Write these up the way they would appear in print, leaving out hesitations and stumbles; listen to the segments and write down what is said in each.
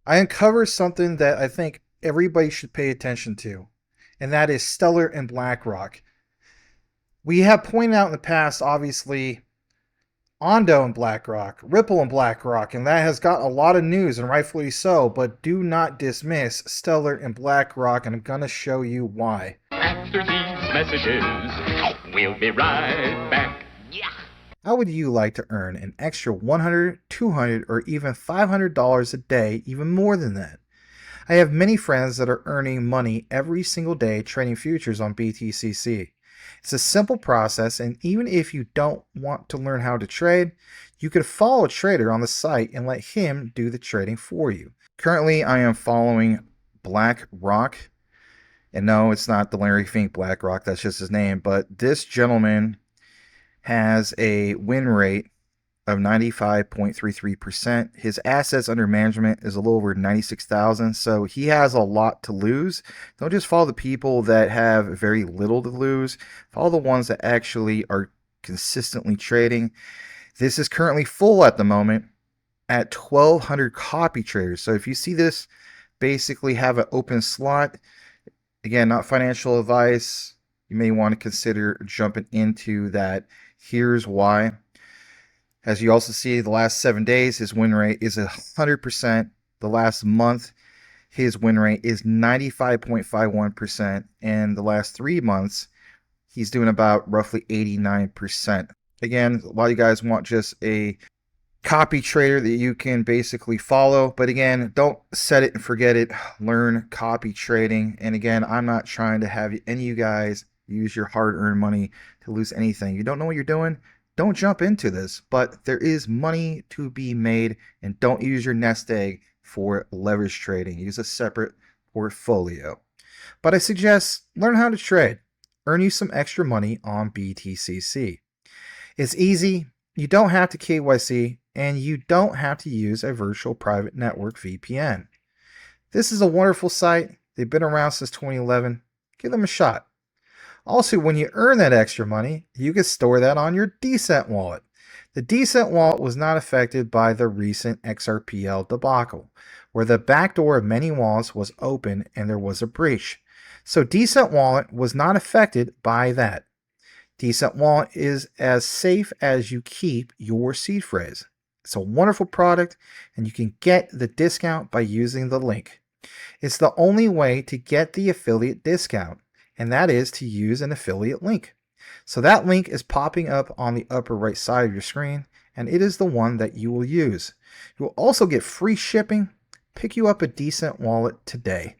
I uncovered something that I think everybody should pay attention to, and that is Stellar and BlackRock. We have pointed out in the past, obviously, ONDO and BlackRock, Ripple and BlackRock, and that has got a lot of news, and rightfully so, but do not dismiss Stellar and BlackRock, and I'm going to show you why. After these messages, we'll be right back. Yeah. How would you like to earn an extra $100, $200, or even $500 a day, even more than that? I have many friends that are earning money every single day trading futures on BTCC. It's a simple process, and even if you don't want to learn how to trade, you could follow a trader on the site and let him do the trading for you. Currently, I am following BlackRock, and no, it's not the Larry Fink BlackRock, that's just his name, but this gentleman has a win rate of 95.33%. His assets under management is a little over 96,000, so he has a lot to lose. Don't just follow the people that have very little to lose. Follow the ones that actually are consistently trading. This is currently full at the moment at 1,200 copy traders. So if you see this basically have an open slot, again, not financial advice, you may want to consider jumping into that. Here's why. As you also see, the last 7 days, his win rate is 100%. The last month, his win rate is 95.51%. And the last 3 months, he's doing about roughly 89%. Again, a lot of you guys want just a copy trader that you can basically follow. But again, don't set it and forget it. Learn copy trading. And again, I'm not trying to have any of you guys use your hard-earned money to lose anything. You don't know what you're doing? Don't jump into this, but there is money to be made, and don't use your nest egg for leverage trading. Use a separate portfolio. But I suggest learn how to trade. Earn you some extra money on BTCC. It's easy. You don't have to KYC, and you don't have to use a virtual private network VPN. This is a wonderful site. They've been around since 2011. Give them a shot. Also, when you earn that extra money, you can store that on your Decent wallet. The Decent wallet was not affected by the recent XRPL debacle, where the backdoor of many wallets was open and there was a breach. So Decent wallet was not affected by that. Decent wallet is as safe as you keep your seed phrase. It's a wonderful product, and you can get the discount by using the link. It's the only way to get the affiliate discount, and that is to use an affiliate link. So that link is popping up on the upper right side of your screen, and it is the one that you will use. You will also get free shipping. Pick you up a Decent wallet today.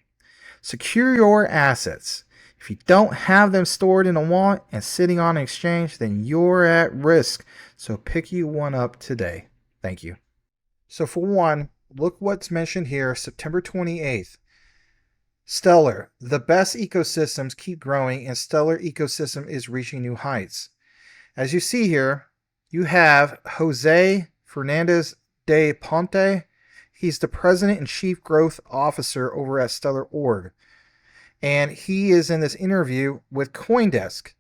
Secure your assets. If you don't have them stored in a wallet and sitting on an exchange, then you're at risk. So pick you one up today. Thank you. So for one, look what's mentioned here, September 28th. Stellar, the best ecosystems keep growing, and Stellar ecosystem is reaching new heights. As you see here, you have Jose Fernandez de Ponte. He's the president and chief growth officer over at Stellar.org. And he is in this interview with CoinDesk.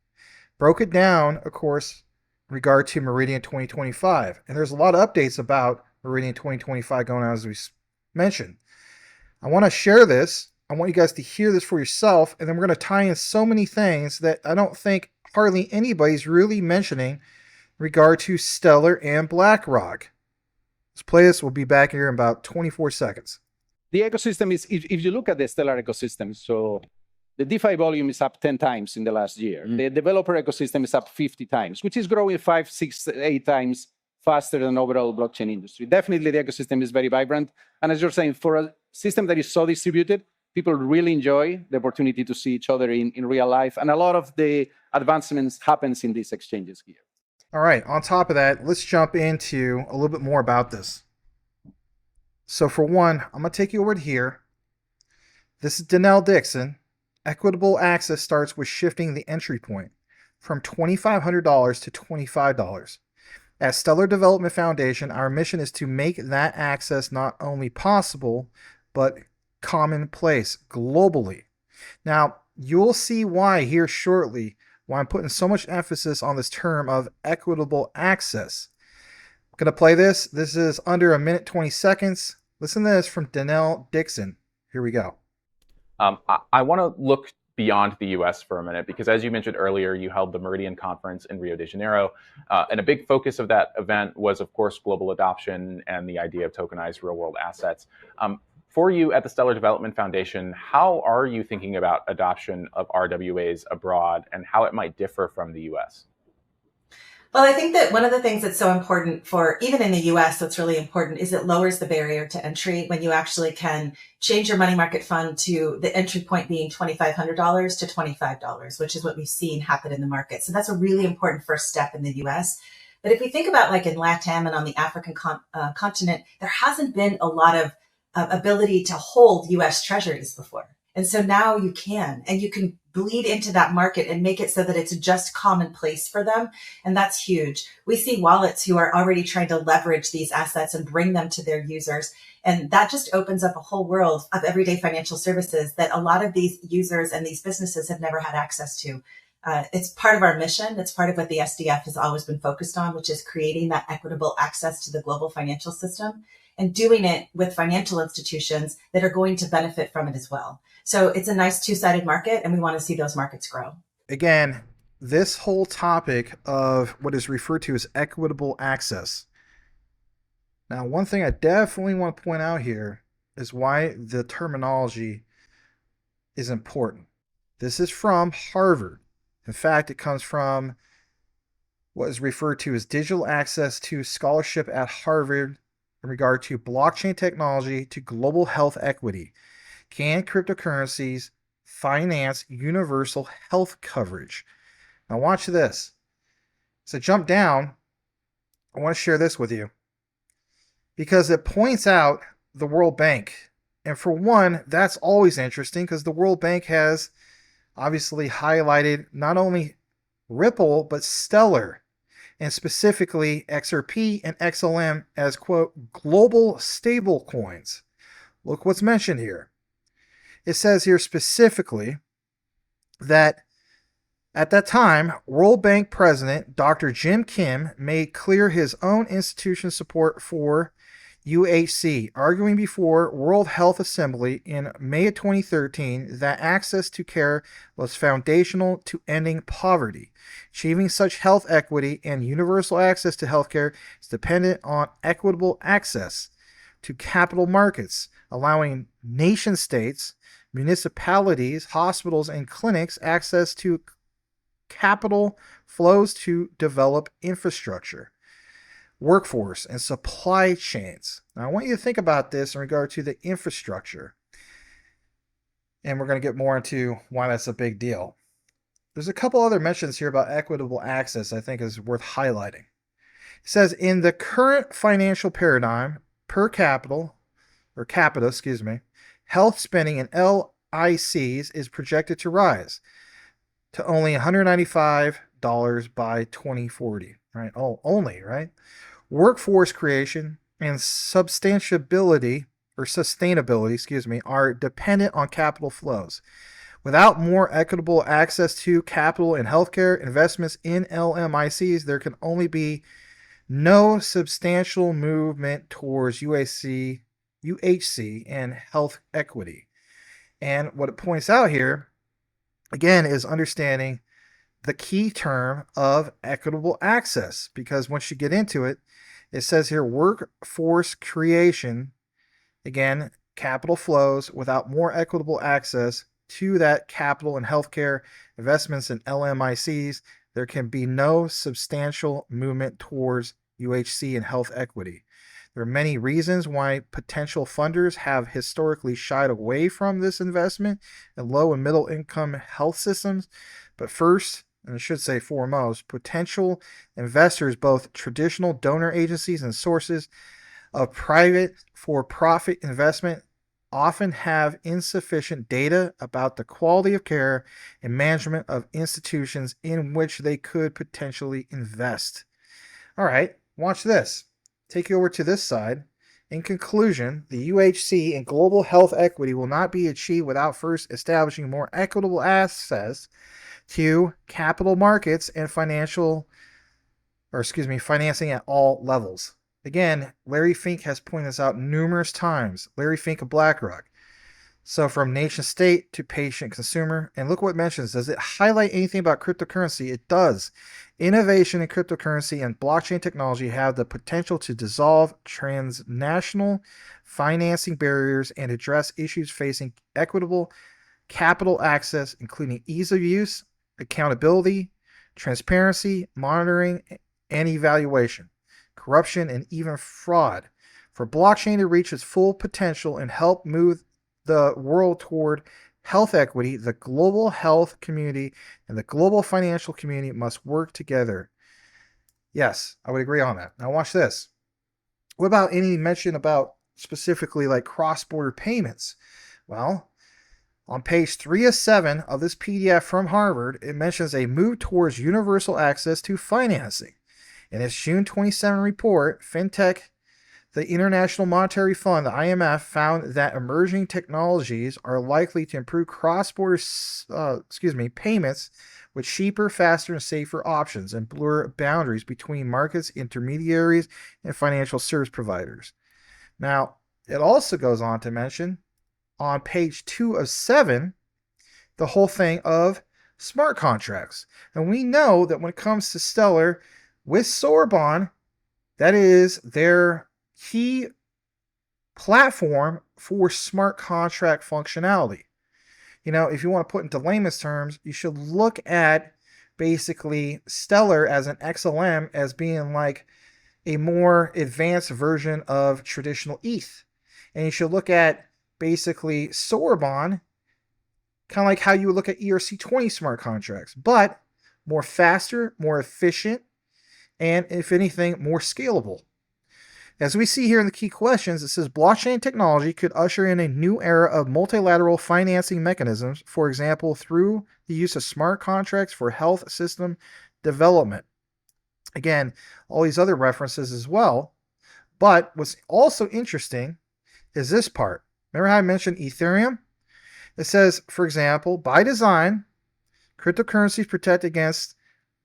Broke it down, of course, in regard to Meridian 2025. And there's a lot of updates about Meridian 2025 going on, as we mentioned. I want to share this. I want you guys to hear this for yourself, and then we're going to tie in so many things that I don't think hardly anybody's really mentioning in regard to Stellar and BlackRock. Let's play this. We'll be back here in about 24 seconds. The ecosystem is, if you look at the Stellar ecosystem, so the DeFi volume is up 10 times in the last year. The developer ecosystem is up 50 times, which is growing 5, 6, 8 times faster than overall blockchain industry. Definitely the ecosystem is very vibrant. And as you're saying, for a system that is so distributed, people really enjoy the opportunity to see each other in real life. And a lot of the advancements happens in these exchanges here. All right, on top of that, let's jump into a little bit more about this. So for one, I'm going to take you over to here. This is Danelle Dixon. Equitable access starts with shifting the entry point from $2,500 to $25. At Stellar Development Foundation, our mission is to make that access not only possible, but commonplace globally. Now, you'll see why here shortly, why I'm putting so much emphasis on this term of equitable access. I'm going to play this. This is under 1 minute 20 seconds. Listen to this from Danelle Dixon. Here we go. I want to look beyond the US for a minute, because as you mentioned earlier, you held the Meridian Conference in Rio de Janeiro. And a big focus of that event was, of course, global adoption and the idea of tokenized real world assets. For you at the Stellar Development Foundation, how are you thinking about adoption of RWAs abroad and how it might differ from the US? Well, I think that one of the things that's so important for, even in the US, what's really important is it lowers the barrier to entry when you actually can change your money market fund to the entry point being $2,500 to $25, which is what we've seen happen in the market. So that's a really important first step in the US. But if we think about like in LATAM and on the African continent, there hasn't been a lot of ability to hold US treasuries before. And so now you can, and you can bleed into that market and make it so that it's just commonplace for them. And that's huge. We see wallets who are already trying to leverage these assets and bring them to their users. And that just opens up a whole world of everyday financial services that a lot of these users and these businesses have never had access to. It's part of our mission. It's part of what the SDF has always been focused on, which is creating that equitable access to the global financial system and doing it with financial institutions that are going to benefit from it as well. So it's a nice two-sided market, and we want to see those markets grow. Again, this whole topic of what is referred to as equitable access. Now, one thing I definitely want to point out here is why the terminology is important. This is from Harvard. In fact, it comes from what is referred to as digital access to scholarship at Harvard in regard to blockchain technology to global health equity. Can cryptocurrencies finance universal health coverage? Now watch this. So jump down. I want to share this with you because it points out the World Bank. And for one, that's always interesting because the World Bank has obviously highlighted not only Ripple, but Stellar, and specifically XRP and XLM as, quote, global stable coins. Look what's mentioned here. It says here specifically that at that time, World Bank President Dr. Jim Kim made clear his own institution's support for UHC, arguing before World Health Assembly in May of 2013 that access to care was foundational to ending poverty. Achieving such health equity and universal access to healthcare is dependent on equitable access to capital markets, allowing nation states, municipalities, hospitals, and clinics access to capital flows to develop infrastructure, workforce, and supply chains. Now, I want you to think about this in regard to the infrastructure. And we're going to get more into why that's a big deal. There's a couple other mentions here about equitable access I think is worth highlighting. It says, in the current financial paradigm, per capita, health spending in LICs is projected to rise to only $195 by 2040. Right? Oh, only, right? Workforce creation and sustainability are dependent on capital flows. Without more equitable access to capital and healthcare investments in LMICs, there can only be no substantial movement towards UHC and health equity. And what it points out here, again, is understanding the key term of equitable access, because once you get into it, it says here workforce creation, again, capital flows. Without more equitable access to that capital and healthcare investments in LMICs, there can be no substantial movement towards UHC and health equity. There are many reasons why potential funders have historically shied away from this investment in low and middle income health systems. But first, and I should say foremost, potential investors, both traditional donor agencies and sources of private for-profit investment, often have insufficient data about the quality of care and management of institutions in which they could potentially invest. All right, watch this. Take you over to this side. In conclusion, the UHC and global health equity will not be achieved without first establishing more equitable access to capital markets and financing at all levels. Again, Larry Fink has pointed this out numerous times. Larry Fink of BlackRock. So from nation state to patient consumer. And look what it mentions. Does it highlight anything about cryptocurrency? It does. Innovation in cryptocurrency and blockchain technology have the potential to dissolve transnational financing barriers and address issues facing equitable capital access, including ease of use, accountability, transparency, monitoring, and evaluation, corruption, and even fraud. For blockchain to reach its full potential and help move the world toward health equity, the global health community and the global financial community must work together. Yes, I would agree on that. Now watch this. What about any mention about specifically like cross-border payments? Well, on page 3 of 7 of this PDF from Harvard, it mentions a move towards universal access to financing. In its June 27 report, FinTech, the International Monetary Fund, the IMF, found that emerging technologies are likely to improve cross-border payments with cheaper, faster, and safer options and blur boundaries between markets, intermediaries, and financial service providers. Now, it also goes on to mention on page 2 of 7 the whole thing of smart contracts. And we know that when it comes to Stellar with Sorbonne, that is their key platform for smart contract functionality. You know, if you want to put into layman's terms, you should look at basically Stellar as an XLM as being like a more advanced version of traditional ETH. And you should look at basically Sorbonne kind of like how you would look at ERC20 smart contracts, but more faster, more efficient, and if anything, more scalable. As we see here in the key questions, it says blockchain technology could usher in a new era of multilateral financing mechanisms, for example, through the use of smart contracts for health system development. Again, all these other references as well. But what's also interesting is this part. Remember how I mentioned Ethereum? It says, for example, by design, cryptocurrencies protect against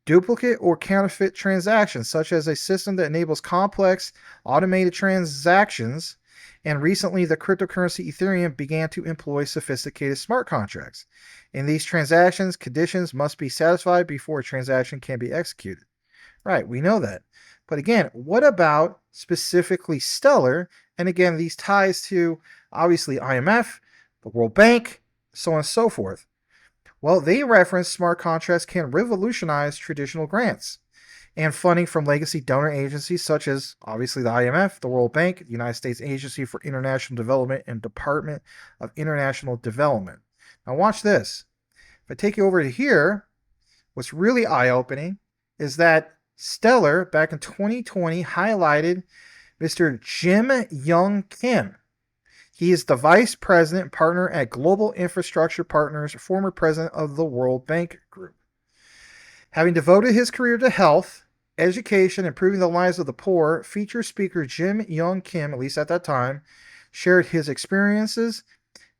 duplicate or counterfeit transactions, such as a system that enables complex automated transactions. And recently, the cryptocurrency Ethereum began to employ sophisticated smart contracts. In these transactions, conditions must be satisfied before a transaction can be executed. Right, we know that. But again, what about specifically Stellar? And again, these ties to obviously IMF, the World Bank, so on and so forth. Well, they reference smart contracts can revolutionize traditional grants and funding from legacy donor agencies such as obviously the IMF, the World Bank, the United States Agency for International Development, and Department of International Development. Now watch this. If I take you over to here, what's really eye-opening is that Stellar back in 2020 highlighted Mr. Yong Kim. He is the vice president and partner at Global Infrastructure Partners, former president of the World Bank Group. Having devoted his career to health, education, and improving the lives of the poor, featured speaker Yong Kim, at least at that time, shared his experiences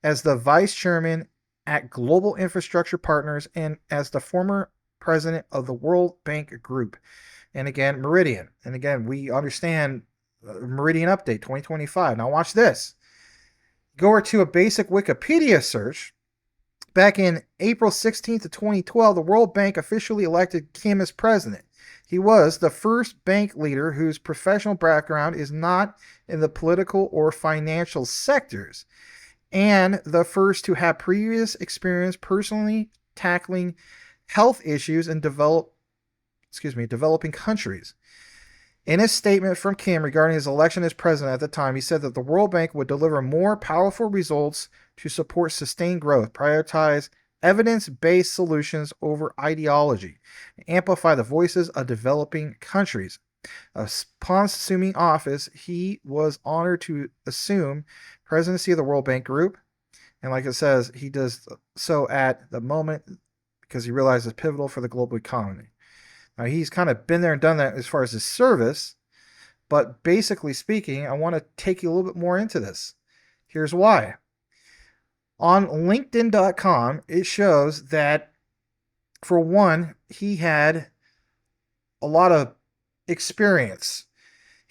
as the vice chairman at Global Infrastructure Partners and as the former president of the World Bank Group. And again, Meridian. And again, we understand Meridian Update 2025. Now watch this. Go over to a basic Wikipedia search. Back in April 16th of 2012, the World Bank officially elected Kim as president. He was the first bank leader whose professional background is not in the political or financial sectors, and the first to have previous experience personally tackling health issues in developing countries. In his statement from Kim regarding his election as president at the time, he said that the World Bank would deliver more powerful results to support sustained growth, prioritize evidence-based solutions over ideology, and amplify the voices of developing countries. Upon assuming office, he was honored to assume presidency of the World Bank Group. And like it says, he does so at the moment because he realizes it's pivotal for the global economy. Now, he's kind of been there and done that as far as his service, but basically speaking, I want to take you a little bit more into this. Here's why. On LinkedIn.com, it shows that, for one, he had a lot of experience.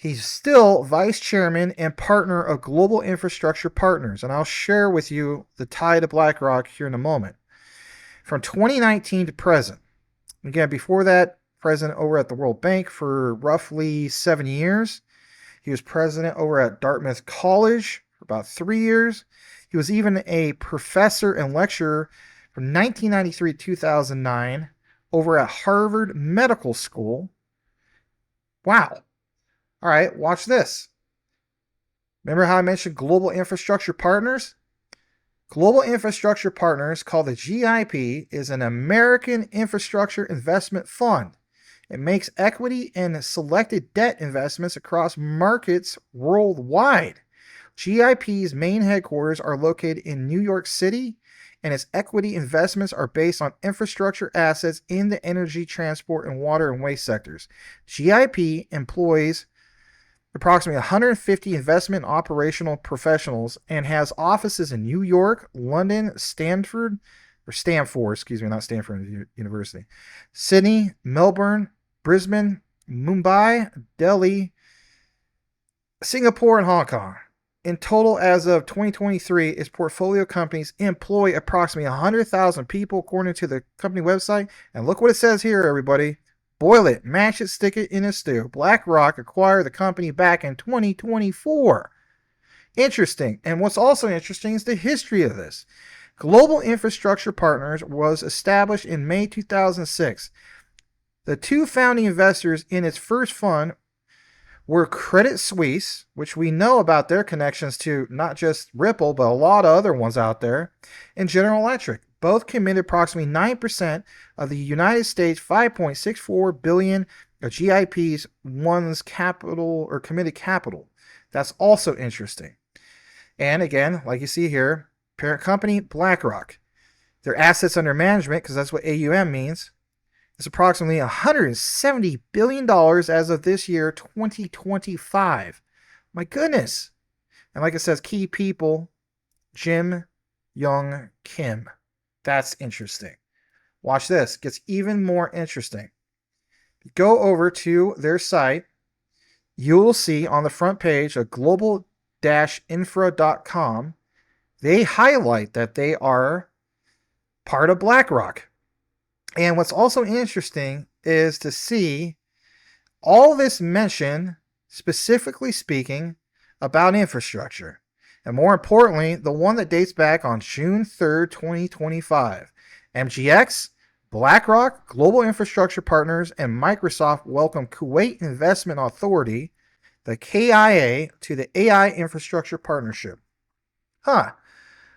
He's still vice chairman and partner of Global Infrastructure Partners, and I'll share with you the tie to BlackRock here in a moment. From 2019 to present, again, before that, president over at the World Bank for roughly 7 years. He was president over at Dartmouth College for about 3 years. He was even a professor and lecturer from 1993 to 2009 over at Harvard Medical School. Wow. All right, watch this. Remember how I mentioned Global Infrastructure Partners? Global Infrastructure Partners, called the GIP, is an American infrastructure investment fund. It makes equity and selected debt investments across markets worldwide. GIP's main headquarters are located in New York City, and its equity investments are based on infrastructure assets in the energy, transport, and water and waste sectors. GIP employs approximately 150 investment and operational professionals and has offices in New York, London, Stanford, not Stanford University, Sydney, Melbourne, Brisbane, Mumbai, Delhi, Singapore, and Hong Kong. In total, as of 2023, its portfolio companies employ approximately 100,000 people, according to the company website. And look what it says here, everybody. Boil it, mash it, stick it in a stew. BlackRock acquired the company back in 2024. Interesting. And what's also interesting is the history of this. Global Infrastructure Partners was established in May 2006. The two founding investors in its first fund were Credit Suisse, which we know about their connections to not just Ripple, but a lot of other ones out there, and General Electric. Both committed approximately 9% of the United States $5.64 billion of GIP's one's capital or committed capital. That's also interesting. And again, like you see here, parent company BlackRock. Their assets under management, because that's what AUM means, is approximately $170 billion as of this year, 2025. My goodness. And like it says, key people, Yong Kim. That's interesting. Watch this. It gets even more interesting. Go over to their site. You will see on the front page of global-infra.com, they highlight that they are part of BlackRock. And what's also interesting is to see all this mention, specifically speaking, about infrastructure. And more importantly, the one that dates back on June 3rd, 2025. MGX, BlackRock, Global Infrastructure Partners, and Microsoft welcome Kuwait Investment Authority, the KIA, to the AI Infrastructure Partnership. Huh.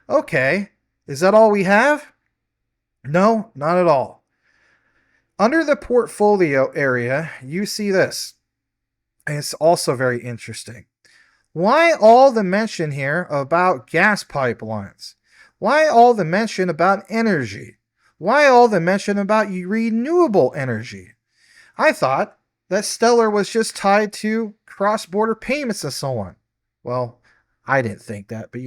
Okay. Is that all we have? No, not at all. Under the portfolio area, you see this. And it's also very interesting. Why all the mention here about gas pipelines? Why all the mention about energy? Why all the mention about renewable energy? I thought that Stellar was just tied to cross-border payments and so on. Well, I didn't think that, but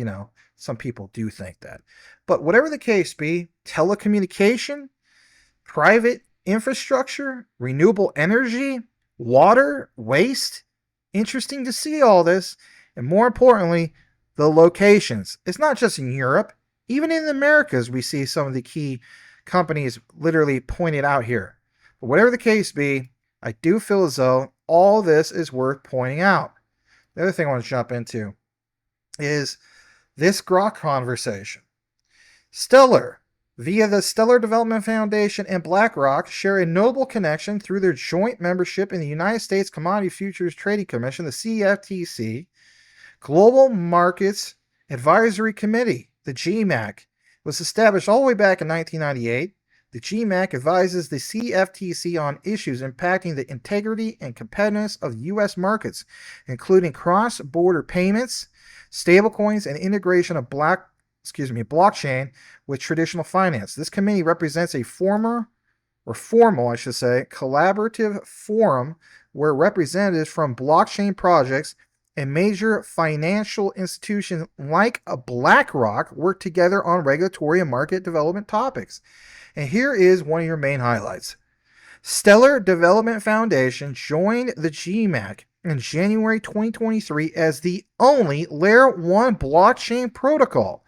some people do think that. But whatever the case be, telecommunication, private infrastructure, renewable energy, water, waste. Interesting to see all this. And more importantly, the locations. It's not just in Europe. Even in the Americas, we see some of the key companies literally pointed out here. But whatever the case be, I do feel as though all this is worth pointing out. The other thing I want to jump into is this Grok conversation. Stellar, via the Stellar Development Foundation and BlackRock, share a notable connection through their joint membership in the United States Commodity Futures Trading Commission, the CFTC, Global Markets Advisory Committee, the GMAC, was established all the way back in 1998. The GMAC advises the CFTC on issues impacting the integrity and competitiveness of U.S. markets, including cross-border payments, stablecoins, and integration of blockchain with traditional finance. This committee represents a formal, collaborative forum where representatives from blockchain projects and major financial institutions like a BlackRock work together on regulatory and market development topics. And here is one of your main highlights. Stellar Development Foundation joined the GMAC in January 2023 as the only Layer 1 blockchain protocol.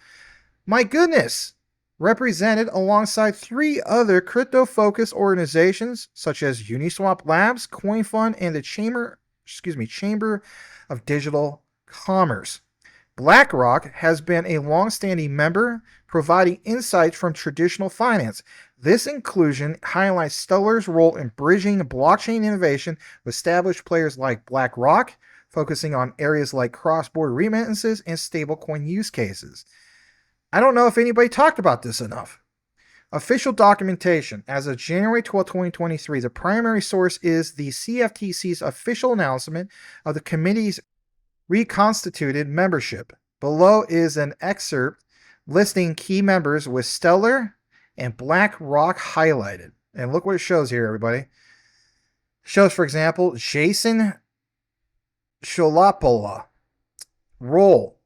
My goodness! Represented alongside 3 other crypto-focused organizations such as Uniswap Labs, CoinFund, and the Chamber of Digital Commerce. BlackRock has been a long-standing member, providing insights from traditional finance. This inclusion highlights Stellar's role in bridging blockchain innovation with established players like BlackRock, focusing on areas like cross-border remittances and stablecoin use cases. I don't know if anybody talked about this enough. Official documentation. As of January 12, 2023, the primary source is the CFTC's official announcement of the committee's reconstituted membership. Below is an excerpt listing key members with Stellar and BlackRock highlighted. And look what it shows here, everybody. It shows, for example, Jason Sholapola, role,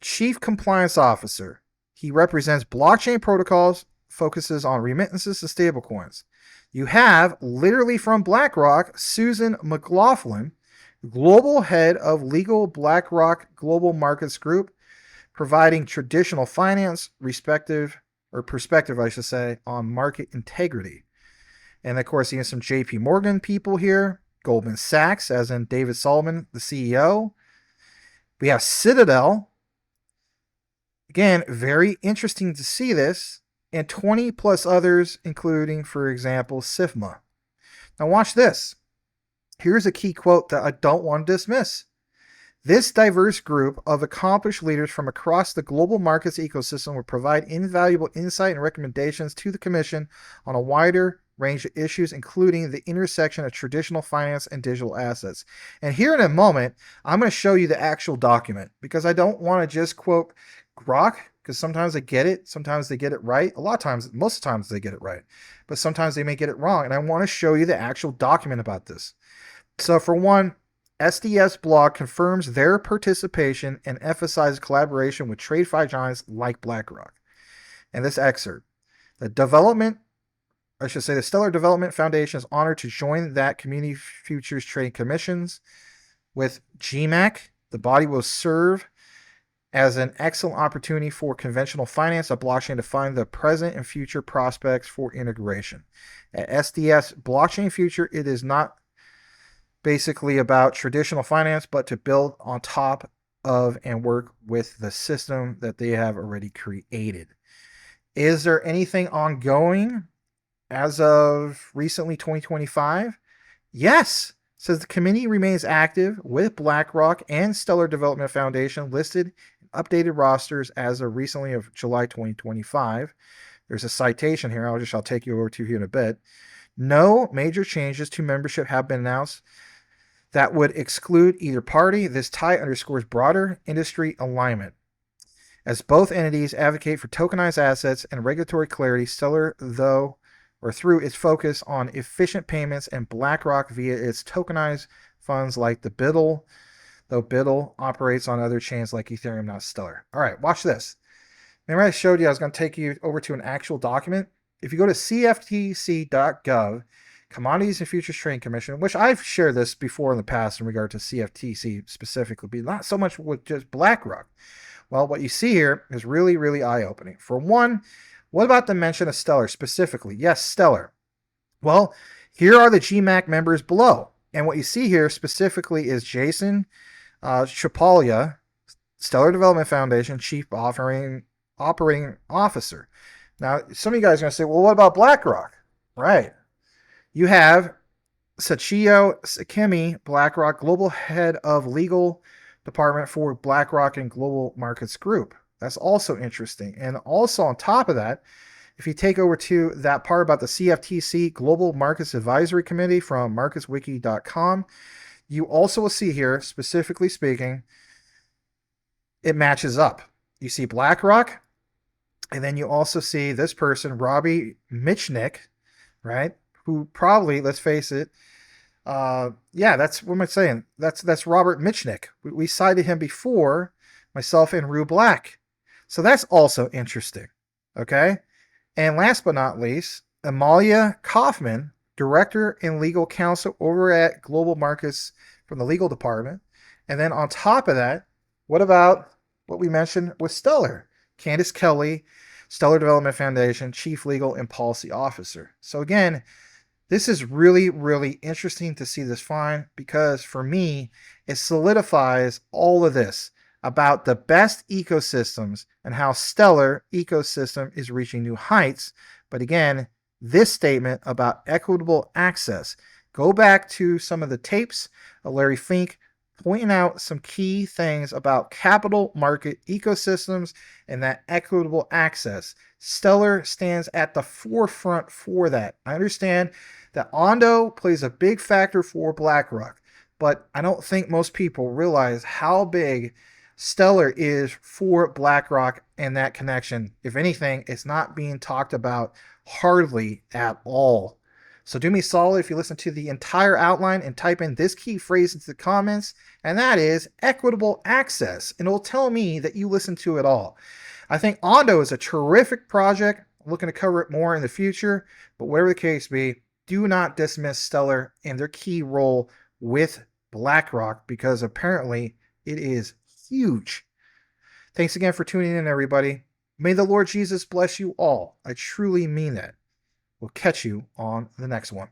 Chief Compliance Officer. He represents blockchain protocols, focuses on remittances to stablecoins. You have, literally from BlackRock, Susan McLaughlin, Global Head of Legal BlackRock Global Markets Group, providing traditional finance, perspective, I should say, on market integrity. And of course, you have some JP Morgan people here, Goldman Sachs, as in David Solomon, the CEO. We have Citadel. Again, very interesting to see this. And 20 plus others, including, for example, SIFMA. Now watch this. Here's a key quote that I don't want to dismiss. This diverse group of accomplished leaders from across the global markets ecosystem will provide invaluable insight and recommendations to the Commission on a wider range of issues, including the intersection of traditional finance and digital assets. And here in a moment, I'm going to show you the actual document, because I don't want to just quote Grok, because sometimes they get it, sometimes they get it right. A lot of times, most of the times they get it right, but sometimes they may get it wrong. And I want to show you the actual document about this. So for one, SDS blog confirms their participation and emphasizes collaboration with TradeFi giants like BlackRock. And this excerpt, the Stellar Development Foundation is honored to join that Community Futures Trading Commissions with GMAC. The body will serve as an excellent opportunity for conventional finance of blockchain to find the present and future prospects for integration. At SDS Blockchain Future, it is not basically about traditional finance, but to build on top of and work with the system that they have already created. Is there anything ongoing as of recently 2025? Yes. Says the committee remains active with BlackRock and Stellar Development Foundation listed in updated rosters as of recently of July 2025. There's a citation here. I'll take you over to here in a bit. No major changes to membership have been announced that would exclude either party. This tie underscores broader industry alignment. As both entities advocate for tokenized assets and regulatory clarity, Stellar, through its focus on efficient payments, and BlackRock via its tokenized funds like the BIDL, though BIDL operates on other chains like Ethereum, not Stellar. All right, watch this. Remember I showed you I was going to take you over to an actual document? If you go to cftc.gov, Commodities and Futures Trading Commission, which I've shared this before in the past in regard to CFTC specifically, but not so much with just BlackRock. Well, what you see here is really, really eye-opening. For one, what about the mention of Stellar specifically? Yes, Stellar. Well, here are the GMAC members below. And what you see here specifically is Jason Chapalia, Stellar Development Foundation Chief Operating Officer. Now, some of you guys are going to say, well, what about BlackRock? Right. You have Sachio Sakemi, BlackRock Global Head of Legal Department for BlackRock and Global Markets Group. That's also interesting. And also on top of that, if you take over to that part about the CFTC Global Markets Advisory Committee from marketswiki.com, you also will see here, specifically speaking, it matches up. You see BlackRock, and then you also see this person, Robbie Mitchnick, right? Who probably, let's face it, that's what am I saying? That's Robert Mitchnick. We cited him before, myself and Rue Black. So that's also interesting. Okay. And last but not least, Amalia Kaufman, Director and Legal Counsel over at Global Markets from the legal department. And then on top of that, what about what we mentioned with Stellar? Candace Kelly, Stellar Development Foundation, Chief Legal and Policy Officer. So again, this is really, really interesting to see this find because for me, it solidifies all of this about the best ecosystems and how Stellar ecosystem is reaching new heights. But again, this statement about equitable access, go back to some of the tapes of Larry Fink pointing out some key things about capital market ecosystems and that equitable access. Stellar stands at the forefront for that. I understand that ONDO plays a big factor for BlackRock, but I don't think most people realize how big Stellar is for BlackRock and that connection. If anything, it's not being talked about hardly at all. So do me a solid if you listen to the entire outline and type in this key phrase into the comments, and that is equitable access, and it'll tell me that you listened to it all. I think ONDO is a terrific project. I'm looking to cover it more in the future, but whatever the case be, do not dismiss Stellar and their key role with BlackRock because apparently it is huge. Thanks again for tuning in, everybody. May the Lord Jesus bless you all. I truly mean that. We'll catch you on the next one.